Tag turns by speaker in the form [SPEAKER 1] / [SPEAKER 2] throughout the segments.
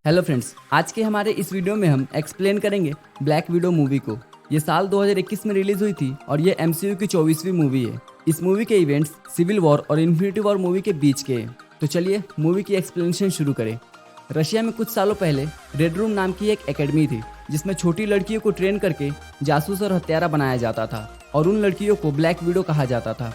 [SPEAKER 1] Hello friends, आज के हमारे इस वीडियो में हम एक्सप्लेन करेंगे ब्लैक विडो मूवी को। ये साल 2021 में रिलीज हुई थी और ये एमसीयू की 24वीं मूवी है। इस मूवी के इवेंट्स सिविल वॉर और इन्फिनिटी वॉर मूवी के बीच के हैं। तो चलिए मूवी की एक्सप्लेनेशन शुरू करें। रशिया में कुछ सालों पहले रेड रूम नाम की एक एकेडमी थी जिसमें छोटी लड़कियों को ट्रेन करके जासूस और हत्यारा बनाया जाता था और उन लड़कियों को ब्लैक विडो कहा जाता था।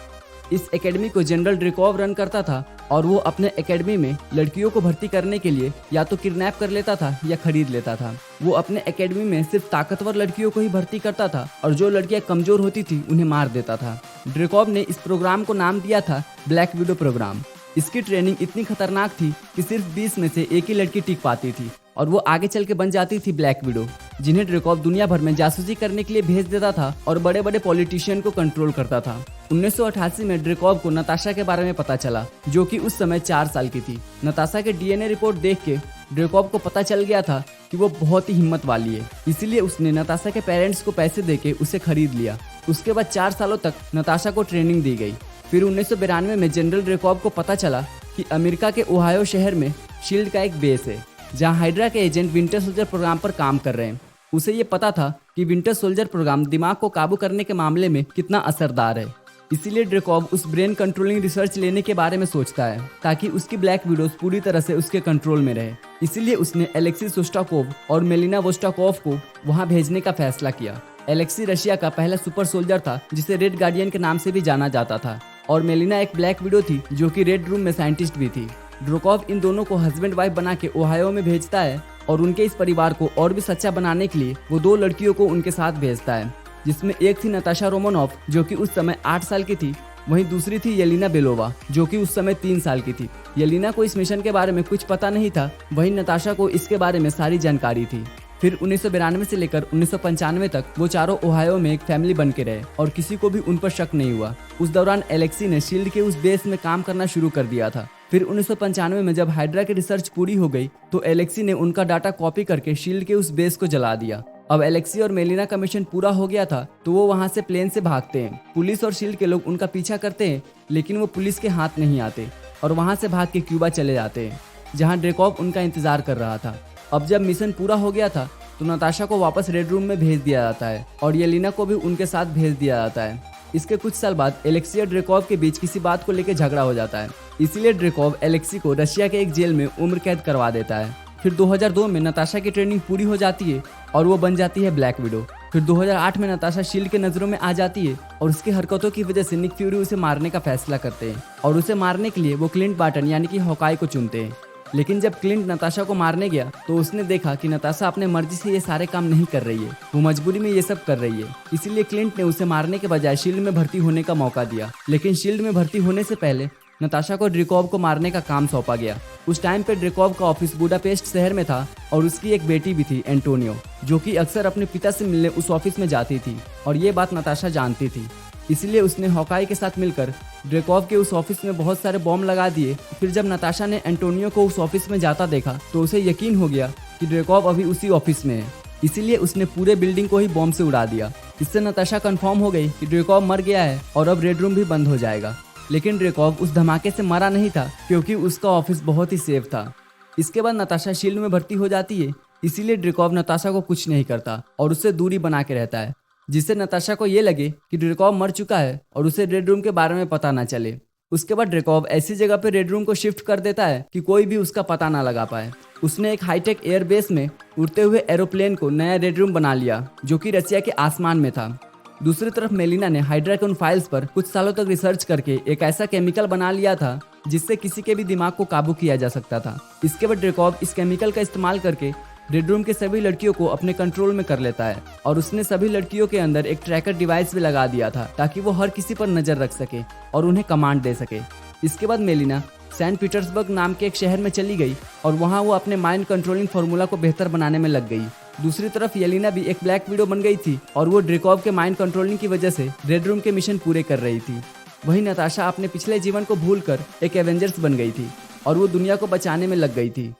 [SPEAKER 1] इस एकेडमी को जनरल ड्रेकोव रन करता था और वो अपने एकेडमी में लड़कियों को भर्ती करने के लिए या तो किडनैप कर लेता था या खरीद लेता था। वो अपने एकेडमी में सिर्फ ताकतवर लड़कियों को ही भर्ती करता था और जो लड़कियां कमजोर होती थी उन्हें मार देता था। ड्रेकोव ने इस प्रोग्राम को नाम दिया था ब्लैक विडो प्रोग्राम। इसकी ट्रेनिंग इतनी खतरनाक थी कि सिर्फ 20 में से एक ही लड़की टिक पाती थी और वो आगे चल के बन जाती थी ब्लैक विडो, जिन्हें ड्रेकोव दुनिया भर में जासूसी करने के लिए भेज देता था और बड़े बड़े पॉलिटिशियन को कंट्रोल करता था। 1988 में ड्रेकोव को नताशा के बारे में पता चला, जो कि उस समय 4 साल की थी। नताशा के डीएनए रिपोर्ट देख के ड्रेकोव को पता चल गया था कि वो बहुत ही हिम्मत वाली है, इसलिए उसने नताशा के पेरेंट्स को पैसे देके उसे खरीद लिया। उसके बाद 4 सालों तक नताशा को ट्रेनिंग दी गई। फिर 1992 में जनरल ड्रेकोव को पता चला कि अमेरिका के ओहायो शहर में शील्ड का एक बेस है जहां हाइड्रा के एजेंट विंटर सोल्जर प्रोग्राम पर काम कर रहे हैं। उसे ये पता था कि विंटर सोल्जर प्रोग्राम दिमाग को काबू करने के मामले में कितना असरदार है, इसीलिए ड्रेकोव उस ब्रेन कंट्रोलिंग रिसर्च लेने के बारे में सोचता है ताकि उसकी ब्लैक विडोज पूरी तरह से उसके कंट्रोल में रहे। इसीलिए उसने एलेक्सी सोस्टाकोव और मेलिना वोस्टाकोव को वहां भेजने का फैसला किया। एलेक्सी रशिया का पहला सुपर सोल्जर था जिसे रेड गार्डियन के नाम से भी जाना जाता था और मेलिना एक ब्लैक विडो थी जो कि रेड रूम में साइंटिस्ट भी थी। ड्रेकोव इन दोनों को हस्बैंड वाइफ बना के ओहायो में भेजता है और उनके इस परिवार को और भी सच्चा बनाने के लिए वो 2 लड़कियों को उनके साथ भेजता है, जिसमें एक थी नताशा रोमानोव जो कि उस समय 8 साल की थी, वहीं दूसरी थी येलिना बेलोवा जो कि उस समय 3 साल की थी। येलिना को इस मिशन के बारे में कुछ पता नहीं था, वहीं नताशा को इसके बारे में सारी जानकारी थी। फिर 1992 से लेकर 1995 तक वो चारों ओहायो में एक फैमिली बन के रहे और किसी को भी उन पर शक नहीं हुआ। उस दौरान एलेक्सी ने शील्ड के उस बेस में काम करना शुरू कर दिया था। फिर 1995 में जब हाइड्रा की रिसर्च पूरी हो गई तो एलेक्सी ने उनका डाटा कॉपी करके शील्ड के उस बेस को जला दिया। अब एलेक्सी और मेलिना का मिशन पूरा हो गया था तो वो वहां से प्लेन से भागते हैं। पुलिस और शील्ड के लोग उनका पीछा करते हैं लेकिन वो पुलिस के हाथ नहीं आते और वहां से भाग के क्यूबा चले जाते हैं जहां ड्रेकोव उनका इंतजार कर रहा था। अब जब मिशन पूरा हो गया था तो नताशा को वापस रेड रूम में भेज दिया जाता है और येलिना को भी उनके साथ भेज दिया जाता है। इसके कुछ साल बाद एलेक्सी और ड्रेकोव के बीच किसी बात को लेकर झगड़ा हो जाता है, इसीलिए ड्रेकोव एलेक्सी को रशिया के एक जेल में उम्र कैद करवा देता है। फिर 2002 में नताशा की ट्रेनिंग पूरी हो जाती है और वो बन जाती है ब्लैक विडो। फिर 2008 में नताशा शील्ड के नजरों में आ जाती है और उसकी हरकतों की वजह से निक फ्यूरी उसे मारने का फैसला करते हैं और उसे मारने के लिए वो क्लिंट बार्टन यानी कि हॉकाई को चुनते हैं। लेकिन जब क्लिंट नताशा को मारने गया तो उसने देखा कि नताशा अपने मर्जी से ये सारे काम नहीं कर रही है, वो मजबूरी में ये सब कर रही है। इसीलिए क्लिंट ने उसे मारने के बजाय शील्ड में भर्ती होने का मौका दिया। लेकिन शील्ड में भर्ती होने से पहले नताशा को ड्रेकोव को मारने का काम सौंपा गया। उस टाइम पे ड्रेकोव का ऑफिस बुडापेस्ट शहर में था और उसकी एक बेटी भी थी एंटोनियो, जो कि अक्सर अपने पिता से मिलने उस ऑफिस में जाती थी और ये बात नताशा जानती थी। इसलिए उसने हॉकाई के साथ मिलकर ड्रेकोव के उस ऑफिस में बहुत सारे बॉम्ब लगा दिए। फिर जब नताशा ने एंटोनियो को उस ऑफिस में जाता देखा तो उसे यकीन हो गया कि ड्रेकोव अभी उसी ऑफिस में है, इसीलिए उसने पूरे बिल्डिंग को ही बॉम्ब से उड़ा दिया। इससे नताशा कंफर्म हो गई कि ड्रेकोव मर गया है और अब रेड रूम भी बंद हो जाएगा। लेकिन ड्रेकोव उस धमाके से मरा नहीं था क्योंकि उसका ऑफिस बहुत ही सेफ था। इसके बाद नताशा शील्ड में भर्ती हो जाती है, इसीलिए ड्रेकोव नताशा को कुछ नहीं करता और उससे दूरी बना के रहता है, जिससे नताशा को ये लगे कि ड्रेकोव मर चुका है और उसे रेड रूम के बारे में पता ना चले। उसके बाद ड्रेकोव ऐसी जगह पे रेड रूम को शिफ्ट कर देता है कि कोई भी उसका पता ना लगा पाए। उसने एक हाईटेक एयरबेस में उड़ते हुए एरोप्लेन को नया रेड रूम बना लिया जो कि रशिया के आसमान में था। दूसरी तरफ मेलिना ने हाइड्रा के उन फाइल्स पर कुछ सालों तक रिसर्च करके एक ऐसा केमिकल बना लिया था जिससे किसी के भी दिमाग को काबू किया जा सकता था। इसके बाद ड्रेकोव इस केमिकल का इस्तेमाल करके रेड रूम के सभी लड़कियों को अपने कंट्रोल में कर लेता है और उसने सभी लड़कियों के अंदर एक ट्रैकर डिवाइस भी लगा दिया था ताकि वो हर किसी पर नजर रख सके और उन्हें कमांड दे सके। इसके बाद मेलिना सेंट पीटर्सबर्ग नाम के एक शहर में चली गई और वहां वो अपने माइंड कंट्रोलिंग फार्मूला को बेहतर बनाने में लग गई। दूसरी तरफ येलिना भी एक ब्लैक विडो बन गई थी और वो ड्रेकोव के माइंड कंट्रोलिंग की वजह से रेड रूम के मिशन पूरे कर रही थी। वहीं नताशा अपने पिछले जीवन को भूलकर एक एवेंजर्स बन गई थी और वो दुनिया को बचाने में लग गई थी।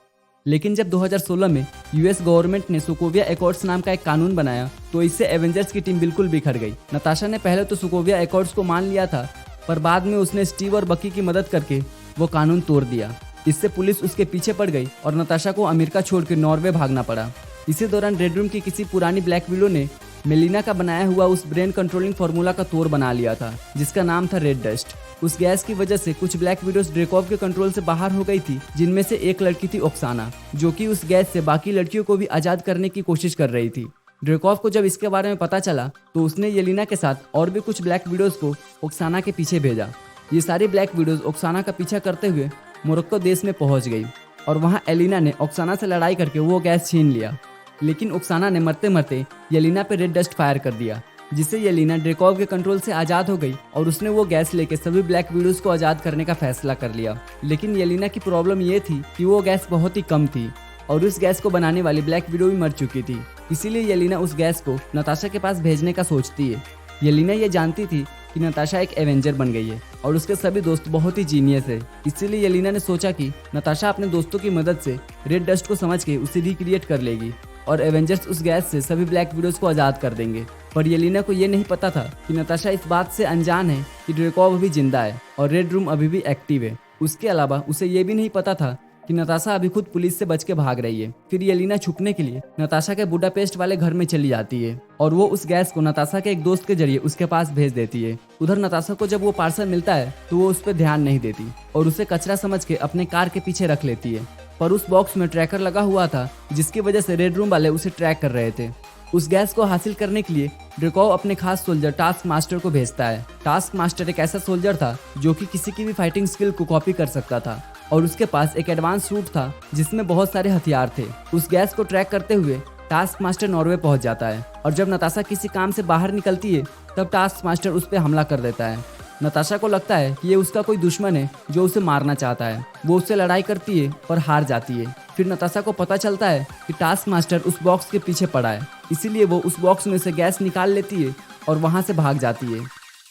[SPEAKER 1] लेकिन जब 2016 में यूएस गवर्नमेंट ने सोकोविया एकॉर्ड्स नाम का एक कानून बनाया तो इससे एवेंजर्स की टीम बिल्कुल बिखर गई। नताशा ने पहले तो सोकोविया एकॉर्ड्स को मान लिया था पर बाद में उसने स्टीव और बकी की मदद करके वो कानून तोड़ दिया इससे पुलिस उसके पीछे पड़ गई और नताशा को अमेरिका छोड़ के नॉर्वे भागना पड़ा। इसी दौरान रेड रूम की किसी पुरानी ब्लैक विडो ने मेलिना का बनाया हुआ उस ब्रेन कंट्रोलिंग फार्मूला का तोड़ बना लिया था, जिसका नाम था रेड डस्ट। उस गैस की वजह से कुछ ब्लैक विडोज ड्रेकॉव के कंट्रोल से बाहर हो गई थी, जिनमें से एक लड़की थी ओक्साना, जो कि उस गैस से बाकी लड़कियों को भी आजाद करने की कोशिश कर रही थी। ड्रेकॉव को जब इसके बारे में पता चला तो उसने येलिना के साथ और भी कुछ ब्लैक विडोज को ओक्साना के पीछे भेजा। ये सारी ब्लैक विडोज ओक्साना का पीछा करते हुए मोरक्को देश में पहुंच गई और वहाँ एलिना ने ओक्साना से लड़ाई करके वो गैस छीन लिया। लेकिन ओक्साना ने मरते मरते येलिना पे रेड डस्ट फायर कर दिया, जिससे येलिना ड्रेकॉव के कंट्रोल से आज़ाद हो गई और उसने वो गैस लेके सभी ब्लैक विडोज को आज़ाद करने का फैसला कर लिया। लेकिन येलिना की प्रॉब्लम ये थी कि वो गैस बहुत ही कम थी और उस गैस को बनाने वाली ब्लैक विडो भी मर चुकी थी। इसीलिए येलिना उस गैस को नताशा के पास भेजने का सोचती है। येलिना ये जानती थी कि नताशा एक एवेंजर बन गई है और उसके सभी दोस्त बहुत ही जीनियस है। इसीलिए येलिना ने सोचा कि नताशा अपने दोस्तों की मदद से रेड डस्ट को समझ के उसे रिक्रिएट कर लेगी और एवेंजर्स उस गैस से सभी ब्लैक विडोज को आज़ाद कर देंगे। पर येलिना को ये नहीं पता था कि नताशा इस बात से अनजान है कि ड्रेकॉव अभी जिंदा है और रेड रूम अभी भी एक्टिव है। उसके अलावा उसे ये भी नहीं पता था कि नताशा अभी खुद पुलिस से बच के भाग रही है। फिर येलिना छुपने के लिए नताशा के बुडापेस्ट वाले घर में चली जाती है और वो उस गैस को नताशा के एक दोस्त के जरिए उसके पास भेज देती है। उधर नताशा को जब वो पार्सल मिलता है तो वो उस पर ध्यान नहीं देती और उसे कचरा समझ के अपने कार के पीछे रख लेती है। पर उस बॉक्स में ट्रैकर लगा हुआ था, जिसकी वजह से रेड रूम वाले उसे ट्रैक कर रहे थे। उस गैस को हासिल करने के लिए ड्रेकॉव अपने खास सोल्जर टास्क मास्टर को भेजता है। टास्क मास्टर एक ऐसा सोल्जर था जो कि किसी की भी फाइटिंग स्किल को कॉपी कर सकता था और उसके पास एक एडवांस सूट था जिसमें बहुत सारे हथियार थे। उस गैस को ट्रैक करते हुए टास्क मास्टर नॉर्वे पहुंच जाता है और जब नताशा किसी काम से बाहर निकलती है तब टास्क मास्टर उस पर हमला कर देता है। नताशा को लगता है कि ये उसका कोई दुश्मन है जो उसे मारना चाहता है। वो उससे लड़ाई करती है और हार जाती है। फिर नताशा को पता चलता है कि टास्क मास्टर उस बॉक्स के पीछे पड़ा है, इसीलिए वो उस बॉक्स में से गैस निकाल लेती है और वहाँ से भाग जाती है।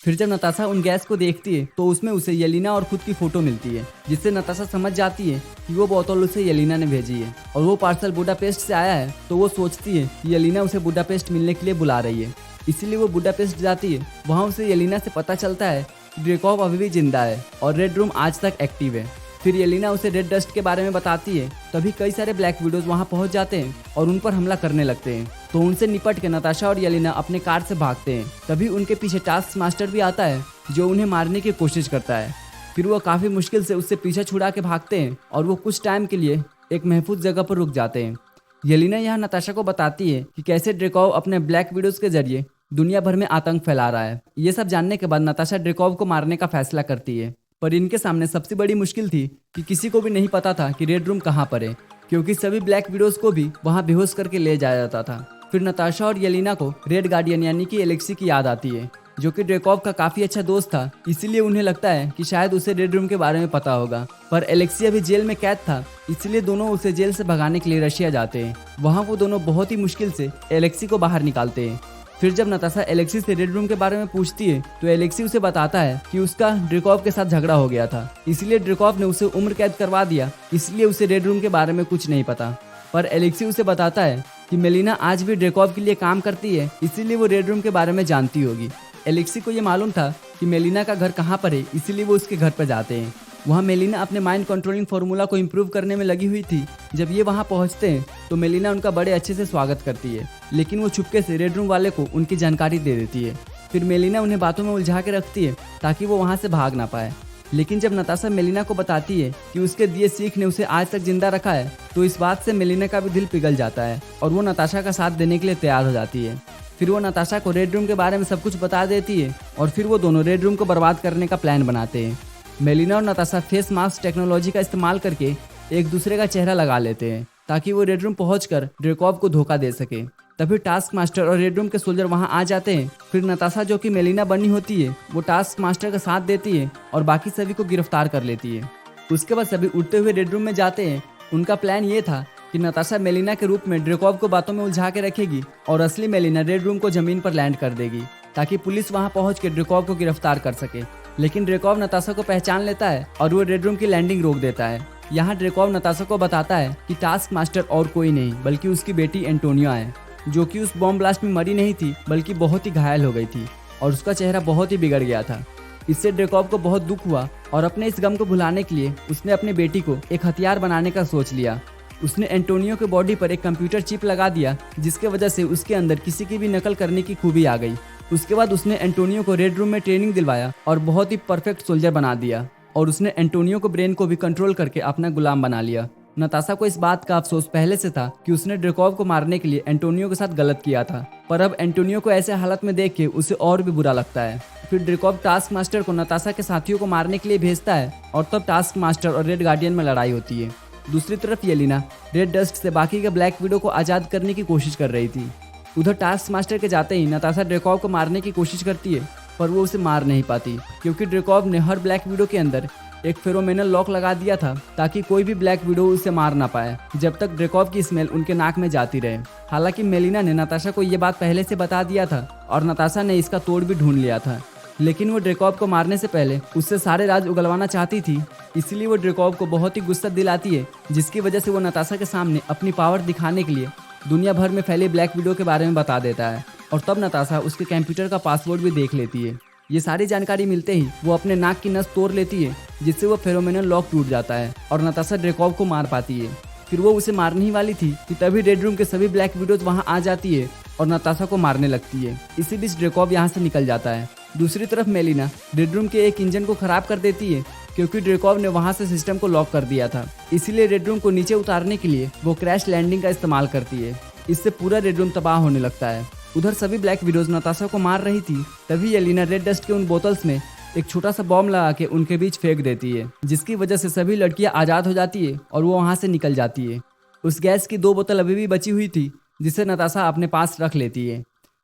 [SPEAKER 1] फिर जब नताशा उन गैस को देखती है तो उसमें उसे येलिना और खुद की फोटो मिलती है, जिससे नताशा समझ जाती है कि वो बोतल उसे येलिना ने भेजी है और वो पार्सल बुडापेस्ट से आया है। तो वो सोचती है कि येलिना उसे बुडापेस्ट मिलने के लिए बुला रही है, इसीलिए वो बुडापेस्ट जाती है। वहाँ उसे येलिना से पता चलता है कि ड्रेकॉव अभी भी जिंदा है और रेड रूम आज तक एक्टिव है। फिर येलिना उसे रेड डस्ट के बारे में बताती है। तभी कई सारे ब्लैक विडोज वहाँ पहुँच जाते हैं और उन पर हमला करने लगते हैं। तो उनसे निपट के नताशा और येलिना अपने कार से भागते हैं। तभी उनके पीछे टास्क मास्टर भी आता है जो उन्हें मारने की कोशिश करता है। फिर वो काफ़ी मुश्किल से उससे पीछा छुड़ा के भागते हैं और वो कुछ टाइम के लिए एक महफूज जगह पर रुक जाते हैं। येलिना यहाँ नताशा को बताती है कि कैसे ड्रेकॉव अपने ब्लैक विडोज के जरिए दुनिया भर में आतंक फैला रहा है। ये सब जानने के बाद नताशा ड्रेकॉव को मारने का फैसला करती है। पर इनके सामने सबसे बड़ी मुश्किल थी कि किसी को भी नहीं पता था कि रेड रूम कहाँ पर है, क्योंकि सभी ब्लैक विडोज को भी वहाँ बेहोश करके ले जाया जाता था। फिर नताशा और येलिना को रेड गार्डियन यानी कि एलेक्सी की याद आती है, जो कि ड्रेकॉव का काफी अच्छा दोस्त था। इसीलिए उन्हें लगता है कि शायद उसे रेड रूम के बारे में पता होगा। पर एलेक्सी अभी जेल में कैद था, इसलिए दोनों उसे जेल से भगाने के लिए रशिया जाते हैं। वहाँ वो दोनों बहुत ही मुश्किल से एलेक्सी को बाहर निकालते हैं। फिर जब नताशा एलेक्सी से रेड रूम के बारे में पूछती है तो एलेक्सी उसे बताता है कि उसका ड्रेकॉव के साथ झगड़ा हो गया था, इसलिए ड्रेकॉव ने उसे उम्र कैद करवा दिया, इसलिए उसे रेड रूम के बारे में कुछ नहीं पता। पर एलेक्सी उसे बताता है कि मेलिना आज भी ड्रेकॉव के लिए काम करती है, इसीलिए वो रेड रूम के बारे में जानती होगी। एलेक्सी को ये मालूम था कि मेलिना का घर कहाँ पर है, इसीलिए वो उसके घर पर जाते हैं। वहाँ मेलिना अपने माइंड कंट्रोलिंग फार्मूला को इम्प्रूव करने में लगी हुई थी। जब ये वहाँ पहुँचते हैं तो मेलिना उनका बड़े अच्छे से स्वागत करती है, लेकिन वो चुपके से रेड रूम वाले को उनकी जानकारी दे देती है। फिर मेलिना उन्हें बातों में उलझा के रखती है ताकि वो वहाँ से भाग ना पाए। लेकिन जब नताशा मेलिना को बताती है कि उसके दिए सीख ने उसे आज तक जिंदा रखा है, तो इस बात से मेलिना का भी दिल पिघल जाता है और वो नताशा का साथ देने के लिए तैयार हो जाती है। फिर वो नताशा को रेड रूम के बारे में सब कुछ बता देती है और फिर वो दोनों रेड रूम को बर्बाद करने का प्लान बनाते हैं। मेलिना और नताशा फेस मास्क टेक्नोलॉजी का इस्तेमाल करके एक दूसरे का चेहरा लगा लेते हैं ताकि वो रेड रूम पहुंचकर ड्रेकॉव को धोखा दे सके। तभी टास्क मास्टर और रेड रूम के सोल्जर वहां आ जाते हैं। फिर नताशा, जो कि मेलिना बनी होती है, वो टास्क मास्टर का साथ देती है और बाकी सभी को गिरफ्तार कर लेती है। उसके बाद सभी उड़ते हुए रेड रूम में जाते हैं। उनका प्लान ये था कि नताशा मेलिना के रूप में ड्रेकॉव को बातों में उलझा के रखेगी और असली मेलिना रेड रूम को जमीन पर लैंड कर देगी ताकि पुलिस वहां पहुंच के ड्रेकॉव को गिरफ्तार कर सके। लेकिन ड्रेकॉव नताशा को पहचान लेता है और वो रेड रूम की लैंडिंग रोक देता है। यहाँ ड्रेकॉव नताशा को बताता है कि टास्क मास्टर और कोई नहीं बल्कि उसकी बेटी एंटोनिया है, जो कि उस बॉम्ब ब्लास्ट में मरी नहीं थी बल्कि बहुत ही घायल हो गई थी और उसका चेहरा बहुत ही बिगड़ गया था। इससे ड्रेकॉव को बहुत दुख हुआ और अपने इस गम को भुलाने के लिए उसने अपनी बेटी को एक हथियार बनाने का सोच लिया। उसने एंटोनियो के बॉडी पर एक कंप्यूटर चिप लगा दिया, जिसके वजह से उसके अंदर किसी की भी नकल करने की खूबी आ गई। उसके बाद उसने एंटोनियो को रेड रूम में ट्रेनिंग दिलवाया और बहुत ही परफेक्ट सोल्जर बना दिया, और उसने एंटोनियो को ब्रेन को भी कंट्रोल करके अपना गुलाम बना लिया। नताशा को इस बात का अफसोस पहले से था कि उसने ड्रेकॉव को मारने के लिए एंटोनियो के साथ गलत किया था, पर अब एंटोनियो को ऐसे हालत में देख के उसे और भी बुरा लगता है। फिर ड्रेकॉव टास्क मास्टर को नताशा के साथियों को मारने के लिए भेजता है और तब टास्क मास्टर और रेड गार्डियन में लड़ाई होती है। दूसरी तरफ येलिना रेड डस्ट से बाकी के ब्लैक विडो को आज़ाद करने की कोशिश कर रही थी। उधर टास्क मास्टर के जाते ही नताशा ड्रेकॉव को मारने की कोशिश करती है, पर वो उसे मार नहीं पाती क्योंकि ड्रेकॉव ने हर ब्लैक विडो के अंदर एक फेरोमेनल लॉक लगा दिया था ताकि कोई भी ब्लैक विडो उसे मार ना पाए जब तक ड्रेकॉव की स्मेल उनके नाक में जाती रहे। हालांकि मेलिना ने नताशा को ये बात पहले से बता दिया था और नताशा ने इसका तोड़ भी ढूंढ लिया था, लेकिन वो ड्रेकॉव को मारने से पहले उससे सारे राज उगलवाना चाहती थी। इसलिए वो ड्रेकॉव को बहुत ही गुस्सा दिलाती है, जिसकी वजह से वो नताशा के सामने अपनी पावर दिखाने के लिए दुनिया भर में फैले ब्लैक विडो के बारे में बता देता है, और तब नताशा उसके कंप्यूटर का पासवर्ड भी देख लेती है। ये सारी जानकारी मिलते ही वो अपने नाक की नस तोड़ लेती है, जिससे वो फेरोमेनल लॉक टूट जाता है और नताशा ड्रेकॉव को मार पाती है। फिर वो उसे मारने ही वाली थी कि तभी रेड रूम के सभी ब्लैक विडोज वहाँ आ जाती है और नताशा को मारने लगती है। इसी बीच ड्रेकॉव यहाँ से निकल जाता है। दूसरी तरफ मेलिना रेड रूम के एक इंजन को खराब कर देती है क्योंकि ड्रेकॉव ने वहाँ से सिस्टम को लॉक कर दिया था। इसीलिए रेड रूम को नीचे उतारने के लिए वो क्रैश लैंडिंग का इस्तेमाल करती है। इससे पूरा रेड रूम तबाह होने लगता है। उधर सभी ब्लैक विडोज नताशा को मार रही थी, तभी येलिना रेड डस्ट के उन बोतल्स में एक छोटा सा बॉम्ब लगा के उनके बीच फेंक देती है, जिसकी वजह से सभी लड़कियां आज़ाद हो जाती है और वो वहाँ से निकल जाती है। उस गैस की 2 बोतल अभी भी बची हुई थी, जिसे नताशा अपने पास रख लेती है।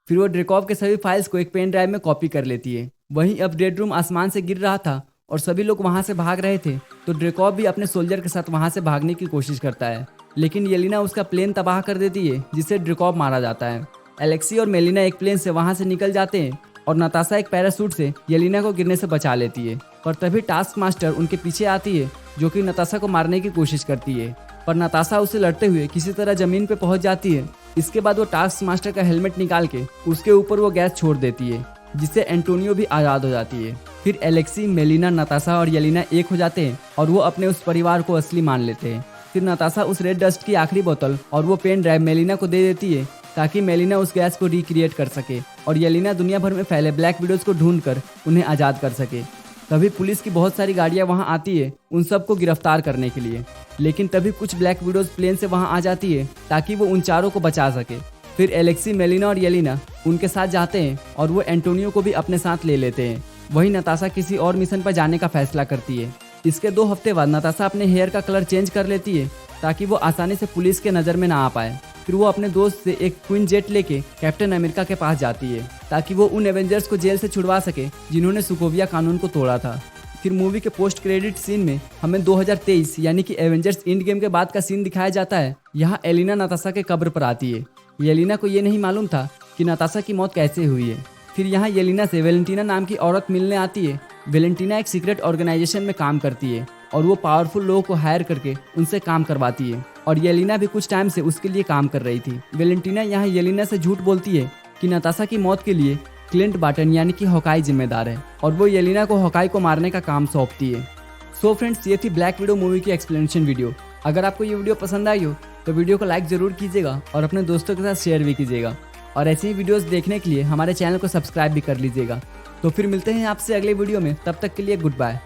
[SPEAKER 1] फिर वो ड्रेकॉव के सभी फाइल्स को एक पेन ड्राइव में कॉपी कर लेती है। वहीं अब रेड रूम आसमान से गिर रहा था और सभी लोग वहाँ से भाग रहे थे, तो ड्रेकॉव भी अपने सोल्जर के साथ वहाँ से भागने की कोशिश करता है, लेकिन येलिना उसका प्लेन तबाह कर देती है, जिससे ड्रेकॉव मारा जाता है। एलेक्सी और मेलिना एक प्लेन से वहाँ से निकल जाते हैं और नताशा एक पैराशूट से येलिना को गिरने से बचा लेती है, पर तभी टास्क मास्टर उनके पीछे आती है, जो कि नताशा को मारने की कोशिश करती है, पर नताशा उसे लड़ते हुए किसी तरह जमीन पे पहुंच जाती है। इसके बाद वो टास्क मास्टर का हेलमेट निकाल के उसके ऊपर वो गैस छोड़ देती है, जिससे एंटोनियो भी आज़ाद हो जाती है। फिर एलेक्सी, मेलिना, नताशा और येलिना एक हो जाते हैं और वो अपने उस परिवार को असली मान लेते हैं। फिर नताशा उस रेड डस्ट की आखिरी बोतल और वो पेन ड्राइव मेलिना को दे देती है ताकि मेलिना उस गैस को रिक्रिएट कर सके और येलिना दुनिया भर में फैले ब्लैक विडोज को ढूंढकर उन्हें आज़ाद कर सके। तभी पुलिस की बहुत सारी गाड़ियां वहां आती है उन सबको गिरफ्तार करने के लिए, लेकिन तभी कुछ ब्लैक विडोज प्लेन से वहां आ जाती है ताकि वो उन चारों को बचा सके। फिर एलेक्सी, मेलिना और येलिना उनके साथ जाते हैं और वो एंटोनियो को भी अपने साथ ले लेते हैं। वहीं नताशा किसी और मिशन पर जाने का फैसला करती है। इसके 2 हफ्ते बाद नताशा अपने हेयर का कलर चेंज कर लेती है ताकि वो आसानी से पुलिस के नज़र में ना आ पाए। फिर वो अपने दोस्त से एक क्वीन जेट लेके कैप्टन अमेरिका के पास जाती है ताकि वो उन एवेंजर्स को जेल से छुड़वा सके जिन्होंने सोकोविया कानून को तोड़ा था। फिर मूवी के पोस्ट क्रेडिट सीन में हमें 2023 यानी कि एवेंजर्स एंड गेम के बाद का सीन दिखाया जाता है। यहाँ एलिना नताशा के कब्र पर आती है। येलिना को ये नहीं मालूम था कि नताशा की मौत कैसे हुई है। फिर यहाँ येलिना से वेलेंटिना नाम की औरत मिलने आती है। वेलेंटिना एक सीक्रेट ऑर्गेनाइजेशन में काम करती है और वो पावरफुल लोगों को हायर करके उनसे काम करवाती है, और येलिना भी कुछ टाइम से उसके लिए काम कर रही थी। वेलेंटिना यहाँ येलिना से झूठ बोलती है कि नताशा की मौत के लिए क्लिंट बार्टन यानी कि हॉकाई जिम्मेदार है और वो येलिना को हॉकाई को मारने का काम सौंपती है। सो फ्रेंड्स, ये थी ब्लैक विडो मूवी की एक्सप्लेनेशन वीडियो। अगर आपको ये वीडियो पसंद आई हो तो वीडियो को लाइक जरूर कीजिएगा और अपने दोस्तों के साथ शेयर भी कीजिएगा, और ऐसी ही वीडियोस देखने के लिए हमारे चैनल को सब्सक्राइब भी कर लीजिएगा। तो फिर मिलते हैं आपसे अगले वीडियो में, तब तक के लिए गुड बाय।